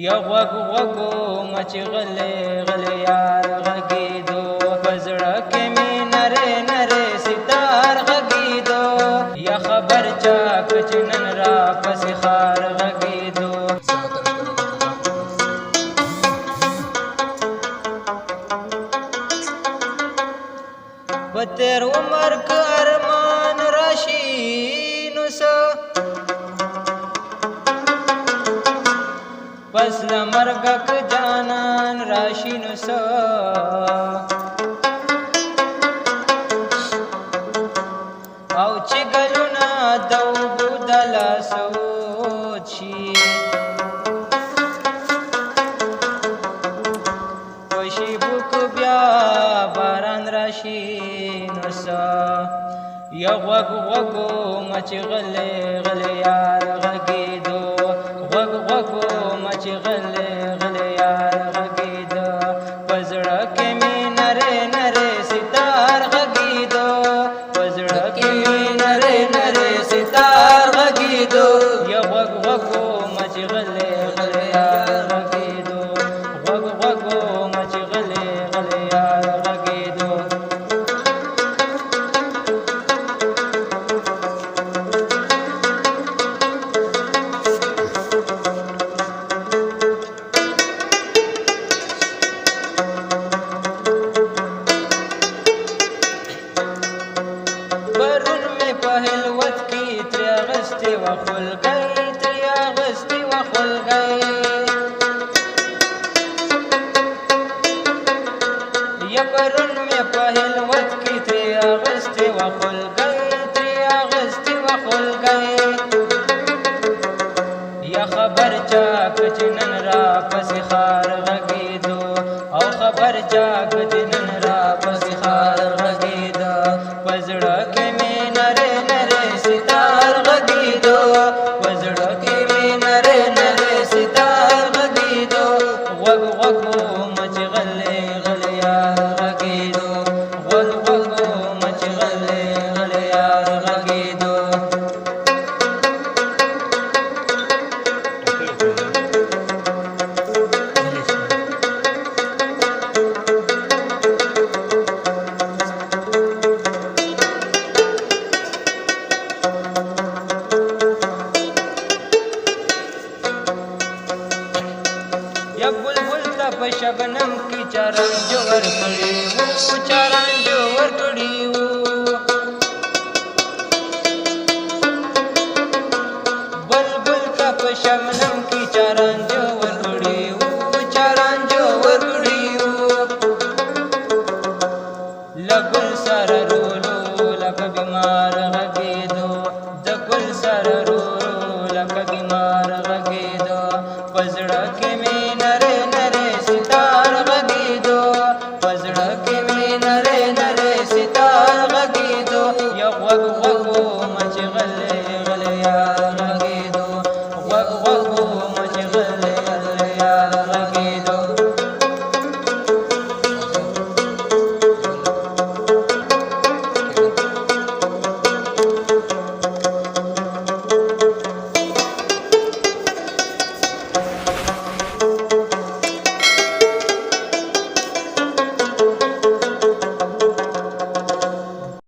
یا غوږ غوږومه چې غلی غلی یار غږېدو په زړه کې مې نرې نرې ستار غږېدو یا خبر چا که چې نن را پسې ښار غږېدو په تېر عمر که ارمان راشي نو څه پس له مرګه که جانان راشي نو څه او چې ګلونه د اوبو د لاسو شي په شیبو که بیا باران راشي نو څه یا غوږ غوږومه چې غلی غلی یار غږېدو غوږ غوږومه چې غلی غلی یار غږېده په زړه کې مې نرې نرې ستار غږېدو په زړه کې مې نرې نرې ستار غږېدو یا غوږ غوږومه چې غلی غلی یار غږېدو غوږ غوږومه چې غلی غلی یار غږېدو یا پرون مې په هلوت کې ترې اغستې وه خولګۍ ترې اغستې وه خولګۍ یا خبر چا که چې نن را پسې ښار غږېدو او خبر چا که چې نن را پسې ښار غږېده په زړه کې مې نرې نرې ستار غږېدو په زړه کې مې نرې نرې ستار غږېدو غوږ غوږومه چې غلی غلی یار غږېدو غوږ غوږومه چې غلی غلی یار غږېدو یا بلبل ته په شبنم کې چارنج ورکړي وو چارنج ورکړي وو بلبل ته په شبنم کې چارنج ورکړي وو چارنج ورکړي وو له ګل سره رولو لکه بیمار غږېدو د ګل سره رولو لکه بیمار غږېدو په زړه کې مې نرې نرې ستار غږېدو په زړه کې مې نرې نرې ستار غږېدو یا غوږ غوږومه چې غلی غلی یار